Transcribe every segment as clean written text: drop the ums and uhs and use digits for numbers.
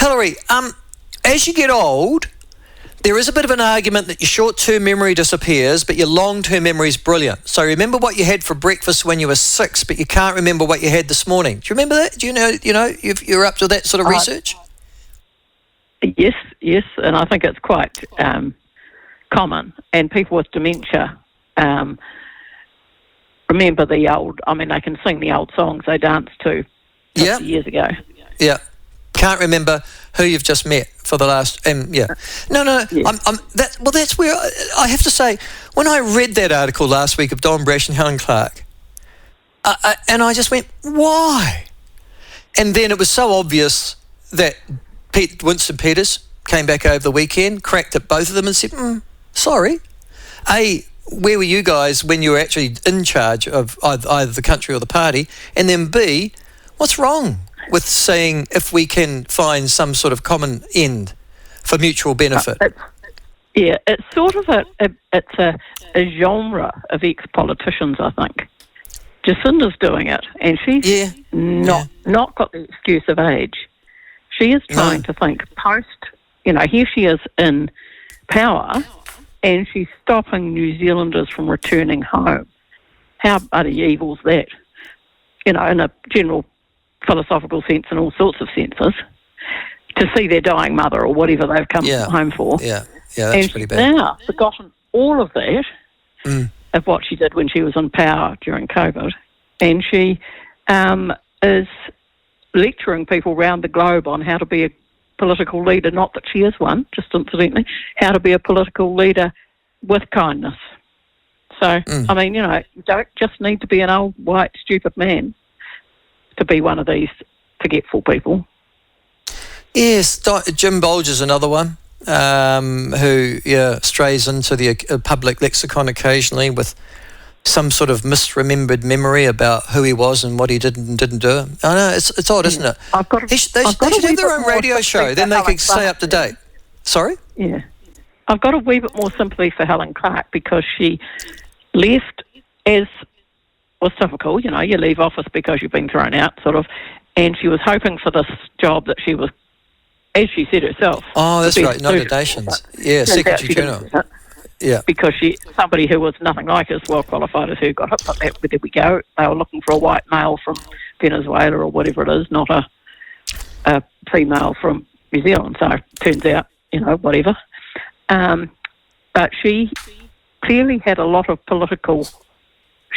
Hilary, as you get old, there is a bit of an argument that your short-term memory disappears, but your long-term memory is brilliant. So remember what you had for breakfast when you were 6, but you can't remember what you had this morning. Do you remember that? Do you know? You're up to that sort of research? Yes, and I think it's quite common. And people with dementia remember the old. I mean, they can sing the old songs they danced to 50 years ago. Yeah. Can't remember who you've just met for the last... No. Yes. That's where I have to say, when I read that article last week of Don Brash and Helen Clark, and I just went, why? And then it was so obvious that Winston Peters came back over the weekend, cracked at both of them and said, sorry. A, where were you guys when you were actually in charge of either the country or the party? And then B, what's wrong with saying if we can find some sort of common end for mutual benefit? It's sort of a genre of ex-politicians, I think. Jacinda's doing it, and she's not got the excuse of age. She is trying to think post, here she is in power, and she's stopping New Zealanders from returning home. How bloody evil is that? In a general philosophical sense and all sorts of senses, to see their dying mother or whatever they've come home for. Yeah, that's pretty bad. And now forgotten all of that of what she did when she was in power during COVID, and she is lecturing people around the globe on how to be a political leader, not that she is one, just incidentally, how to be a political leader with kindness. So, I mean, you don't just need to be an old, white, stupid man to be one of these forgetful people. Yes, Jim Bolger's another one who strays into the public lexicon occasionally with some sort of misremembered memory about who he was and what he did and didn't do. I know, it's odd, isn't it? They should have their own radio show, then they could stay up to date. Sorry? Yeah. I've got a wee bit more sympathy for Helen Clark because she left as was typical, you leave office because you've been thrown out, sort of, and she was hoping for this job that she was, as she said herself. Oh, that's right, nominations. Yeah, Secretary General. Yeah. Because somebody who was nothing like as well qualified as her got it, but there we go. They were looking for a white male from Venezuela or whatever it is, not a female from New Zealand. So it turns out, whatever. But she clearly had a lot of political...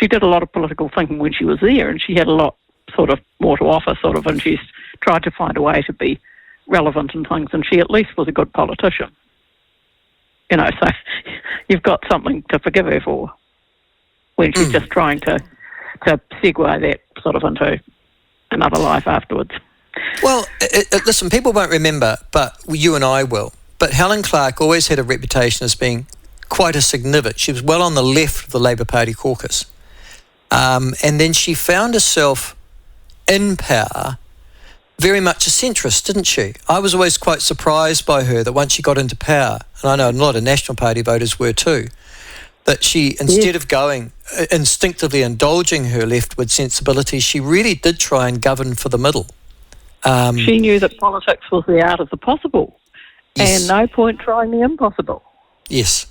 She did a lot of political thinking when she was there, and she had a lot sort of more to offer, sort of, and she's tried to find a way to be relevant and things, and she at least was a good politician. So you've got something to forgive her for when she's just trying to segue that sort of into another life afterwards. Well, listen, people won't remember, but you and I will. But Helen Clark always had a reputation as being quite a significant. She was well on the left of the Labour Party caucus. And then she found herself in power very much a centrist, didn't she? I was always quite surprised by her that once she got into power, and I know a lot of National Party voters were too, that she, instead of going instinctively indulging her leftward sensibilities, she really did try and govern for the middle. She knew that politics was the art of the possible, and no point trying the impossible. Yes.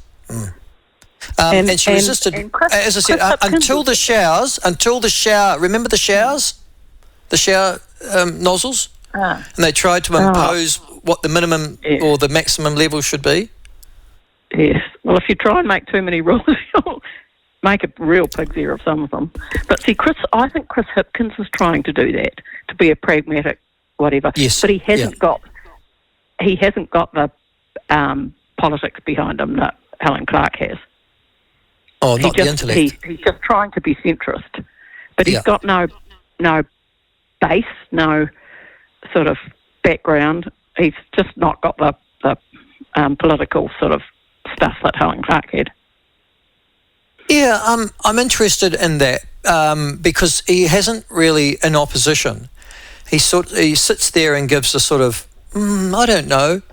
And she resisted, as I said, until the shower, remember the showers? The shower nozzles? And they tried to impose what the minimum or the maximum level should be? Yes. Well, if you try and make too many rules, you'll make a real pig's ear of some of them. But see, I think Chris Hipkins is trying to do that, to be a pragmatic whatever. Yes. But he hasn't got the politics behind him that Helen Clark has. Oh, not the intellect. He's just trying to be centrist. But he's got no base, no sort of background. He's just not got the political sort of stuff that Helen Clark had. Yeah, I'm interested in that because he hasn't really in opposition. He sits there and gives a sort of, I don't know,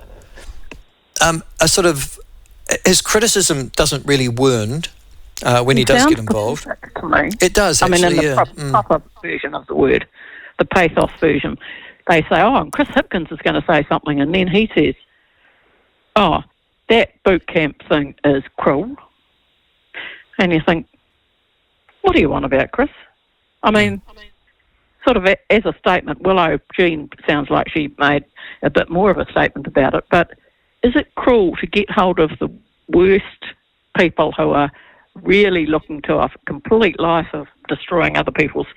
a sort of, his criticism doesn't really wound when he does get involved. To me. It does, actually, I mean, in the proper version of the word, the pathos version. they say, oh, and Chris Hipkins is going to say something, and then he says, oh, that boot camp thing is cruel. And you think, what do you want about, Chris? I mean, sort of as a statement, Willow Jean sounds like she made a bit more of a statement about it, but is it cruel to get hold of the worst people who are really looking to a complete life of destroying other people's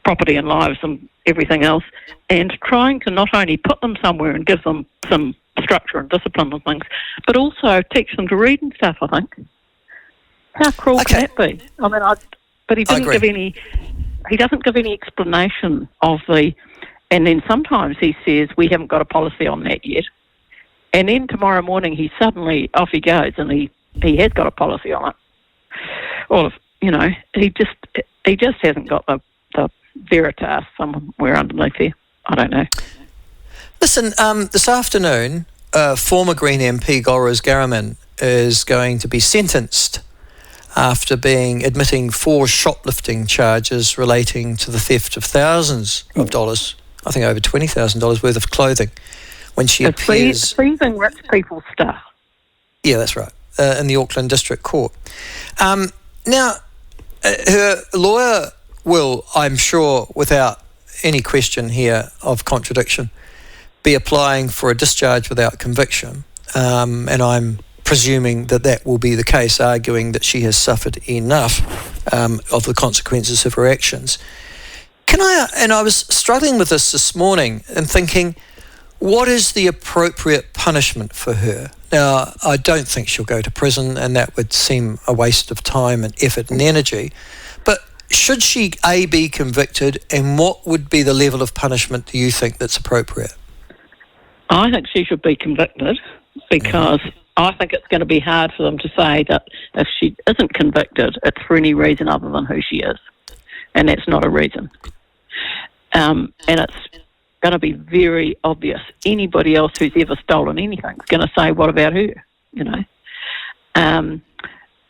property and lives and everything else, and trying to not only put them somewhere and give them some structure and discipline and things, but also teach them to read and stuff, I think? How cruel can that be? I mean, but he didn't give any. He doesn't give any explanation of the. And then sometimes he says we haven't got a policy on that yet. And then tomorrow morning he suddenly off he goes and he has got a policy on it. Or he just hasn't got the veritas somewhere underneath there. I don't know. Listen, this afternoon, former Green MP Golriz Ghahraman is going to be sentenced after admitting 4 shoplifting charges relating to the theft of thousands of dollars, I think over $20,000 worth of clothing, when she appears... Thieving rich people's stuff. Yeah, that's right, in the Auckland District Court. Now, her lawyer will, I'm sure, without any question here of contradiction, be applying for a discharge without conviction, and I'm presuming that will be the case, arguing that she has suffered enough of the consequences of her actions. I was struggling with this morning and thinking, what is the appropriate punishment for her? Now, I don't think she'll go to prison, and that would seem a waste of time and effort and energy. But should she, A, be convicted, and what would be the level of punishment do you think that's appropriate? I think she should be convicted because I think it's going to be hard for them to say that if she isn't convicted, it's for any reason other than who she is. And that's not a reason. And it's going to be very obvious. Anybody else who's ever stolen anything is going to say, what about her?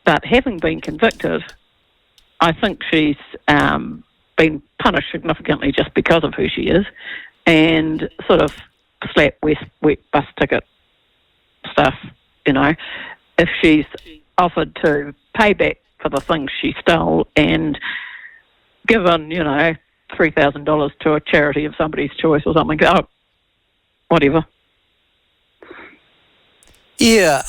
But having been convicted, I think she's been punished significantly just because of who she is, and sort of slap wet bus ticket stuff. If she's offered to pay back for the things she stole and given, $3,000 to a charity of somebody's choice or something, whatever. Yeah,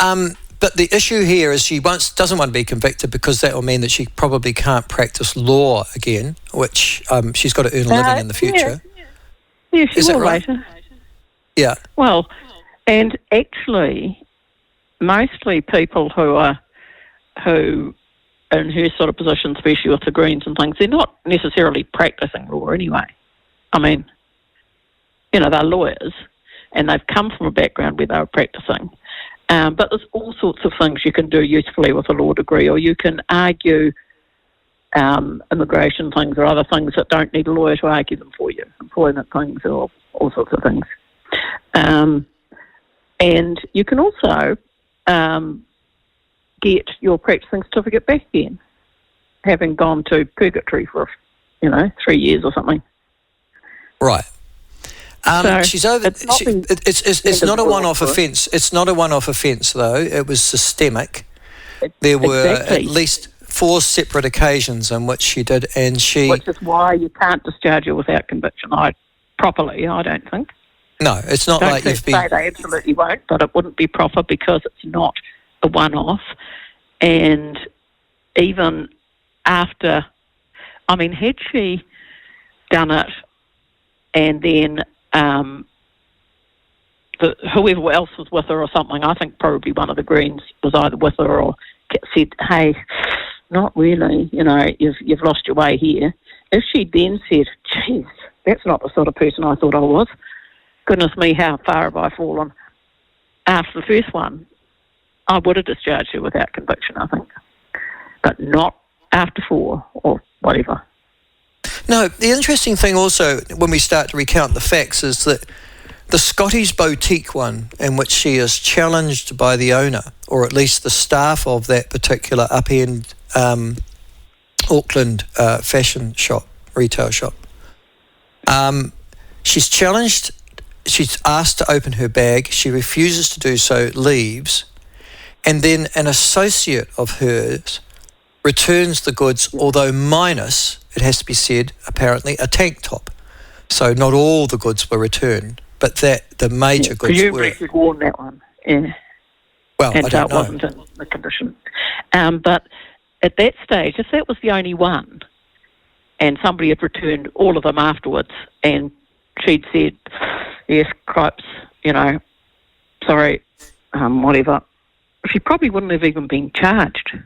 but the issue here is she doesn't want to be convicted because that will mean that she probably can't practice law again, which she's got to earn a living in the future. Yeah, she will right? later. Yeah. Well, and actually, mostly people who in her sort of position, especially with the Greens and things, they're not necessarily practicing law anyway. I mean, they're lawyers and they've come from a background where they were practicing. But there's all sorts of things you can do usefully with a law degree, or you can argue immigration things or other things that don't need a lawyer to argue them for you, employment things or all sorts of things. And you can also get your practicing certificate back again, having gone to purgatory for, 3 years or something. Right. So she's over. It's not a one-off offence. It's not a one-off offence, though. It was systemic. There were at least 4 separate occasions on which she did, and which is why you can't discharge her without conviction. Properly, I don't think. No, it's not like you've been... They absolutely won't, but it wouldn't be proper because it's not a one-off. And even after, had she done it and then whoever else was with her or something, I think probably one of the Greens was either with her or said, hey, not really, you've lost your way here. If she then said, geez, that's not the sort of person I thought I was, goodness me, how far have I fallen? After the first one, I would have discharged her without conviction, I think. But not after 4 or whatever. No, the interesting thing also, when we start to recount the facts, is that the Scottish boutique one, in which she is challenged by the owner, or at least the staff of that particular up-end Auckland fashion shop, retail shop, she's challenged she's asked to open her bag. She refuses to do so, leaves, and then an associate of hers returns the goods, although minus, it has to be said, apparently, a tank top. So not all the goods were returned, but the major goods were. Because you'd worn that one, yeah. Well, and I don't know. It wasn't in the condition. But at that stage, if that was the only one, and somebody had returned all of them afterwards, and she'd said, yes, cripes, sorry, whatever, she probably wouldn't have even been charged.